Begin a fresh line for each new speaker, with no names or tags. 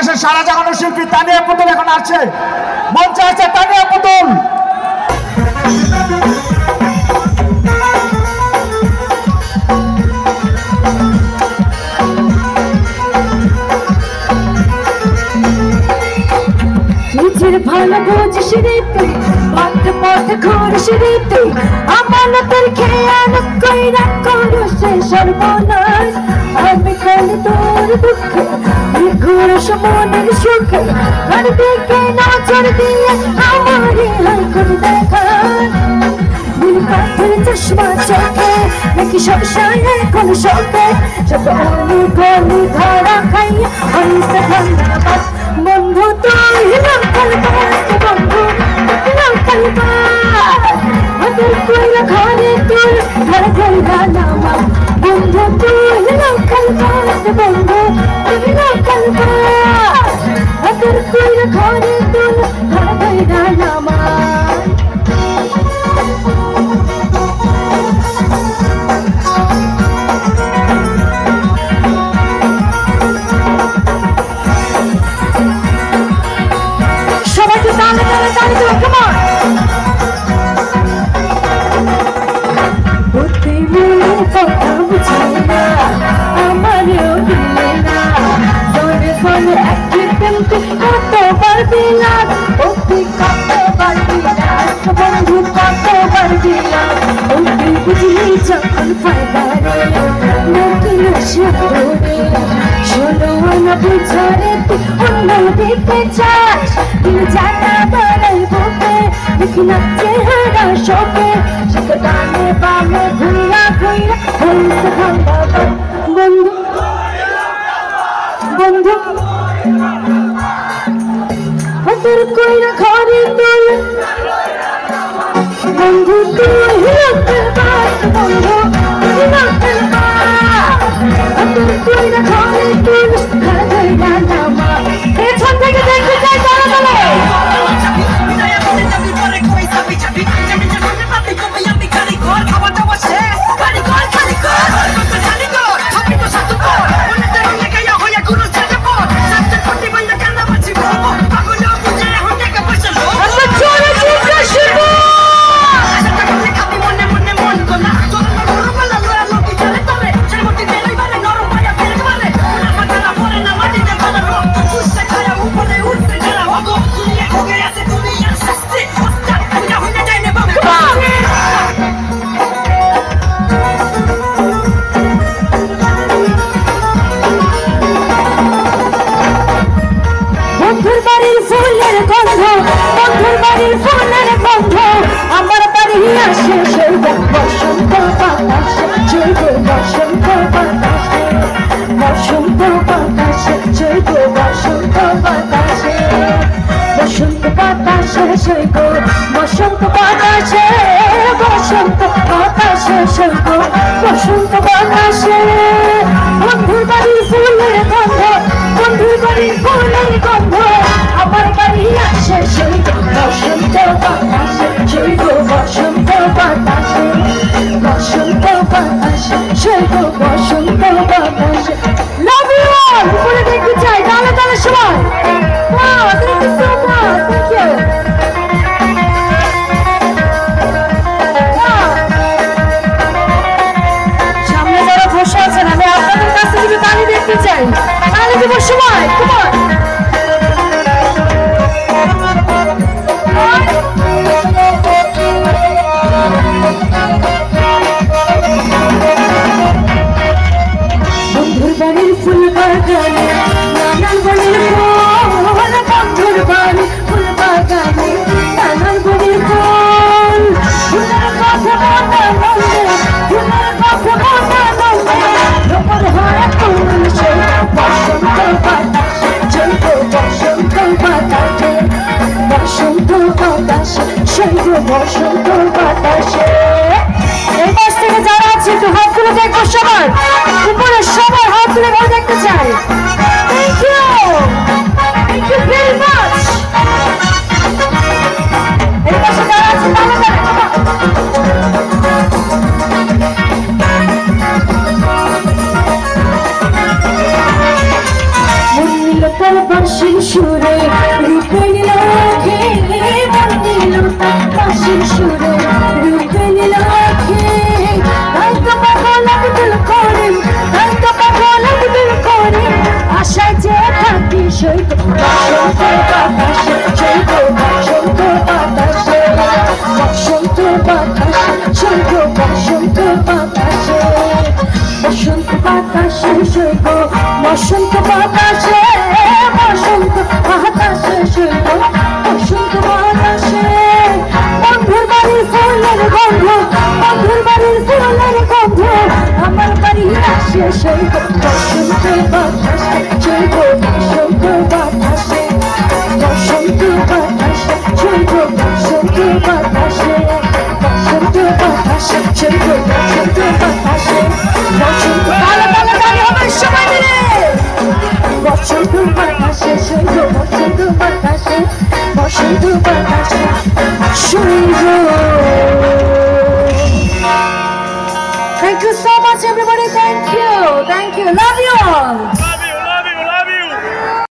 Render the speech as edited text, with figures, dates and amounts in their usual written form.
বাংলাদেশের সারা জাগানোর শিল্পী তানিয়া পুতুল এখন আছে, মঞ্চে আছে তানিয়া পুতুল।
নিজের ভালো বুঝিস রে তুই, পথ পথ ঘুরিস রে তুই, আমানতের খেয়ানত কইরা করস সর্বনাশ। আমি খালি তোর দুঃখে ঘুরস মনের সুখে, ঘর দিকে নজর দিয়ে আমারে হাই করে দেখান। নীল পাথর চশমা চোখে নাকি সংসার এখন শোকে, সব অলি গলি ধরা খাইয়া হইছে ধন্যবাদ। বন্ধু তুই লোকাল বাস, বন্ধু লোকাল বাস, ওদের কইরা ঘরে তুই ঘর কইরা নামা। বন্ধু তুই লোকাল বাস, বন্ধু তুই লোকাল বাস, ওদের কইরা ঘরে তুই ঘর কইরা নামা। যখন ফায়দা শোনো না বুঝারে তুই অন্য দিকে চাস, তুই জানা বাড়াই বুকে দেখি না চেহারা শোকে, সেটা ডানে বামে ঘুরা ঘুরা হইছে ধন্যবাদ। বন্ধু বন্ধু তোর কইরা ঘরে তুই, বন্ধু তুই লোকাল বাস, বন্ধু তুই লোকাল বাস, তোর কইরা ঘরে তুই ঘর কইরা নামা। পেছন থেকে দেখতে চাই তারা বলে আমার বাড়ি আসে সেই বসন্ত বাতাসে, জৈব বসন্ত বাতাসে, বসন্ত বাতাসে জৈব বসন্ত বাতাসে, বসন্ত বাতাসে জৈব বসন্ত বাতাসে, বসন্ত বাতাসে জৈব বসন্ত বাতাসে। বন্ধুর বাড়ির ফুলের গন্ধ, বন্ধুর বাড়ির ফুলের গন্ধ, আমার বাড়ি আসে সেই বসন্ত বাতাসে, জৈব বসন্ত বাতাসে, বসন্ত বাতাসে জৈব বসন্ত বাতাসে। লাভ ইউ অল, উপরে দেখতে চাই তাহলে তাহলে সবাই। Wow, thank you so much, thank you. সামনে যারা বসে আছেন আমি আপনাদের কাছে কিছু তালি দেখতে চাই, তালি দিব সবাই, come on। বন্ধুর বাড়ির ফুল বাগানে নানান বাড়ির ফুল, বন্ধুর বাড়ির ফুল বাগানে নানান বাড়ির ফুল, ফুলের কথা মনে মনে, ফুলের কথা মনে মনে, রোপণ হয় ফুল সেই বসন্ত বাতাসে, জৈব বসন্ত বাতাসে, বসন্ত বাতাসে জৈব বসন্ত বাতাসে। এই পাশ থেকে যারা আছে একটু হাত তুলে দেখবো সবার, উপরে সবার হাত তুলে ভালো দেখতে চাই। Thank you very much. এই পাশে যারা আছে তাহলে মন নিল বাঁশির সুরে রূপে নিল আঁখে মন দিল তার বাঁশির সুরে রূপে নিল আঁখে তাই তো পাগল আমি দিল করে তাই তো পাগল আমি দিল করে আশায় যে থাকি সৈত বসন্ত বাতাসে সৈত বসন্ত বাতাসে বসন্ত বাতাসে সৈত বসন্ত বাতাসে বসন্ত বাতাসে সৈত বসন্ত বাতাসে বসন্ত বাতাসে সৈত বসন্ত বাতাসে বন্ধুর বাড়ির ফুলের গন্ধ বন্ধুর বাড়ির ফুলের গন্ধ আমার বাড়ি আসে সৈত বসন্ত বাতাসে সৈত বসন্ত বাতাসে বসন্ত বাতাসে সৈত বসন্ত বাতাসে বসন্ত বাতাসে সৈত বসন্ত বাতাসে বসন্ত তালে তালে তালে হবে সময় দিলে বসন্ত বাতাসে সৈত বসন্ত বাতাসে বসন্ত বাতাসে সৈত Thank you so much everybody, thank you.